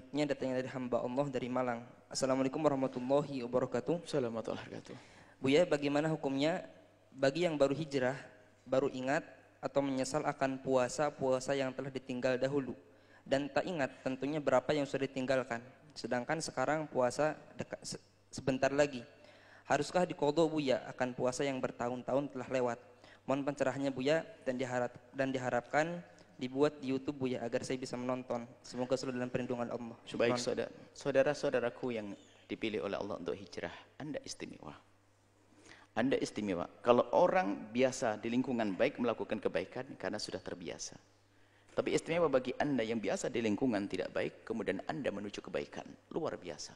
Selanjutnya datangnya dari hamba Allah dari Malang. Assalamualaikum warahmatullahi wabarakatuh. Assalamualaikum warahmatullahi wabarakatuh. Buya, bagaimana hukumnya bagi yang baru hijrah, baru ingat atau menyesal akan puasa-puasa yang telah ditinggal dahulu, dan tak ingat tentunya berapa yang sudah ditinggalkan, sedangkan sekarang puasa sebentar lagi. Haruskah diqodho Buya akan puasa yang bertahun-tahun telah lewat? Mohon pencerahannya Buya, dan diharapkan dibuat di YouTube Buya agar saya bisa menonton. Semoga selalu dalam perlindungan Allah. Baik saudara-saudaraku yang dipilih oleh Allah untuk hijrah, Anda istimewa. Anda istimewa. Kalau orang biasa di lingkungan baik melakukan kebaikan karena sudah terbiasa. Tapi istimewa bagi Anda yang biasa di lingkungan tidak baik, kemudian Anda menuju kebaikan. Luar biasa.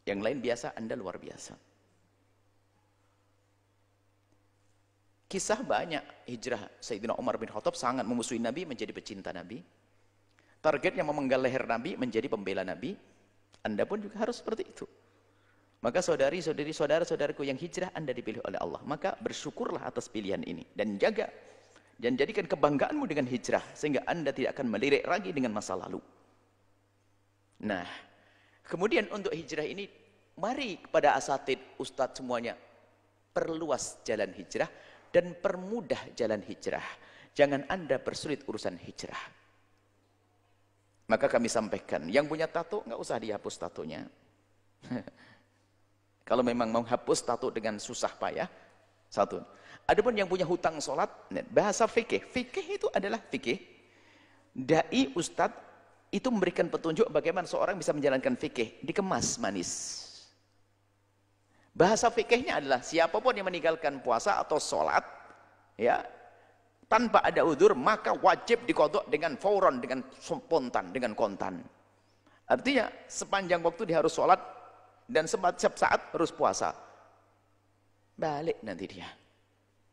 Yang lain biasa, Anda luar biasa. Kisah banyak hijrah. Sayyidina Umar bin Khattab sangat memusuhi Nabi, menjadi pecinta Nabi. Targetnya memenggal leher Nabi, menjadi pembela Nabi. Anda pun juga harus seperti itu. Maka saudari-saudari, saudara-saudaraku yang hijrah, Anda dipilih oleh Allah. Maka bersyukurlah atas pilihan ini. Dan jaga. Dan jadikan kebanggaanmu dengan hijrah. Sehingga Anda tidak akan melirik lagi dengan masa lalu. Nah, kemudian untuk hijrah ini, mari kepada asatid, ustadz semuanya. Perluas jalan hijrah. Dan permudah jalan hijrah. Jangan Anda bersulit urusan hijrah. Maka kami sampaikan, yang punya tato nggak usah dihapus tatonya. Kalau memang mau hapus tato dengan susah payah, satu. Adapun yang punya hutang sholat, bahasa fikih. Fikih itu adalah fikih. Dai ustadz itu memberikan petunjuk bagaimana seorang bisa menjalankan fikih. Dikemas manis. Bahasa fikihnya adalah siapapun yang meninggalkan puasa atau sholat, ya, tanpa ada udzur, maka wajib diqodho dengan fauron, dengan spontan, dengan kontan. Artinya sepanjang waktu dia harus sholat dan setiap saat harus puasa. Balik nanti dia,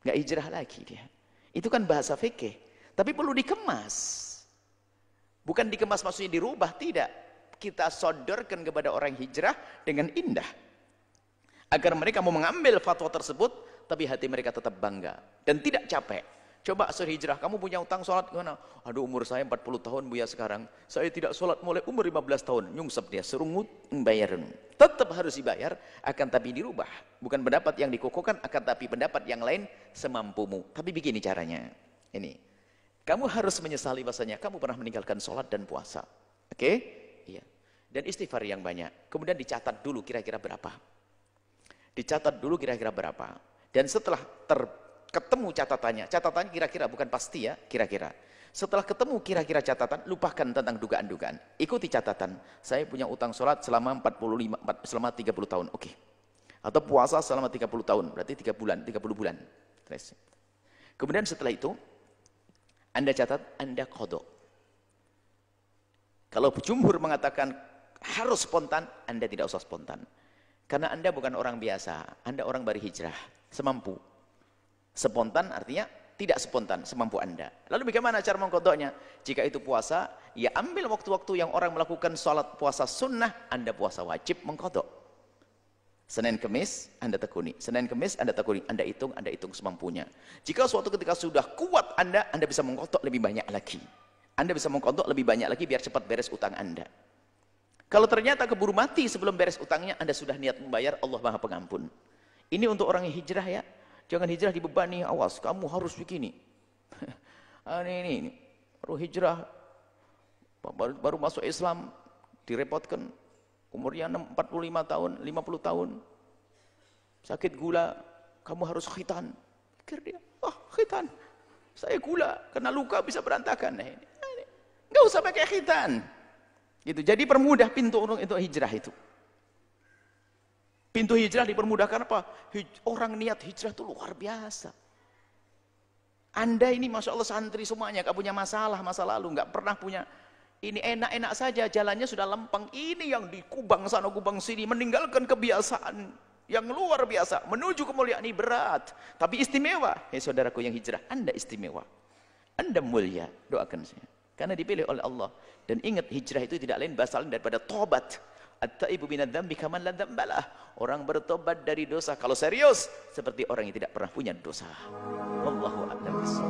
nggak hijrah lagi dia. Itu kan bahasa fikih, tapi perlu dikemas. Bukan dikemas maksudnya dirubah, tidak. Kita sodorkan kepada orang hijrah dengan indah. Agar mereka mau mengambil fatwa tersebut, tapi hati mereka tetap bangga. Dan tidak capek. Coba suruh hijrah, kamu punya utang sholat gimana? Aduh, umur saya 40 tahun Buya sekarang. Saya tidak sholat mulai umur 15 tahun. Nyungsep dia, serungut, bayarin. Tetap harus dibayar, akan tapi dirubah. Bukan pendapat yang dikukuhkan, akan tapi pendapat yang lain semampumu. Tapi begini caranya. Ini. Kamu harus menyesali bahasanya, kamu pernah meninggalkan sholat dan puasa. Oke? Iya. Dan istighfar yang banyak. Kemudian dicatat dulu kira-kira berapa. Dicatat dulu kira-kira berapa. Dan setelah ketemu catatannya kira-kira, bukan pasti ya, kira-kira. Setelah ketemu kira-kira catatan, lupakan tentang dugaan-dugaan. Ikuti catatan. Saya punya utang sholat selama 30 tahun. Oke. Atau puasa selama 30 tahun. Berarti 30 bulan. Kemudian setelah itu, Anda catat, Anda qodho. Kalau jumhur mengatakan harus spontan, Anda tidak usah spontan. Karena Anda bukan orang biasa, Anda orang baru hijrah, semampu. Spontan artinya tidak spontan, semampu Anda. Lalu bagaimana cara mengqodhonya? Jika itu puasa, ya ambil waktu-waktu yang orang melakukan sholat puasa sunnah, Anda puasa wajib mengqodho. Senin Kemis, Anda tekuni. Senin Kemis, Anda tekuni. Anda hitung semampunya. Jika suatu ketika sudah kuat Anda bisa mengqodho lebih banyak lagi. Anda bisa mengqodho lebih banyak lagi biar cepat beres utang Anda. Kalau ternyata keburu mati sebelum beres utangnya, Anda sudah niat membayar, Allah Maha Pengampun. Ini untuk orang yang hijrah ya. Jangan hijrah dibebani, awas, kamu harus begini. ini. Baru hijrah, baru masuk Islam, direpotkan. Umurnya 45 tahun, 50 tahun. Sakit gula, kamu harus khitan. Pikir dia, khitan. Saya gula, kena luka bisa berantakan. Nggak usah pakai khitan. Gitu. Jadi permudah pintu untuk hijrah itu. Pintu hijrah dipermudahkan apa? Orang niat hijrah itu luar biasa. Anda ini Masya Allah santri semuanya, gak punya masalah masa lalu, gak pernah punya. Ini enak-enak saja, jalannya sudah lempeng. Ini yang di Kubang sana, Kubang sini, meninggalkan kebiasaan yang luar biasa. Menuju kemuliaan ini berat, tapi istimewa. Saudaraku yang hijrah, Anda istimewa. Anda mulia, doakan saya. Karena dipilih oleh Allah. Dan ingat, hijrah itu tidak lain bahasa lain daripada tobat. At-taibu minadz-dzambi kaman la dzambalah. Orang bertobat dari dosa kalau serius seperti orang yang tidak pernah punya dosa. Wallahu a'lam bishawab.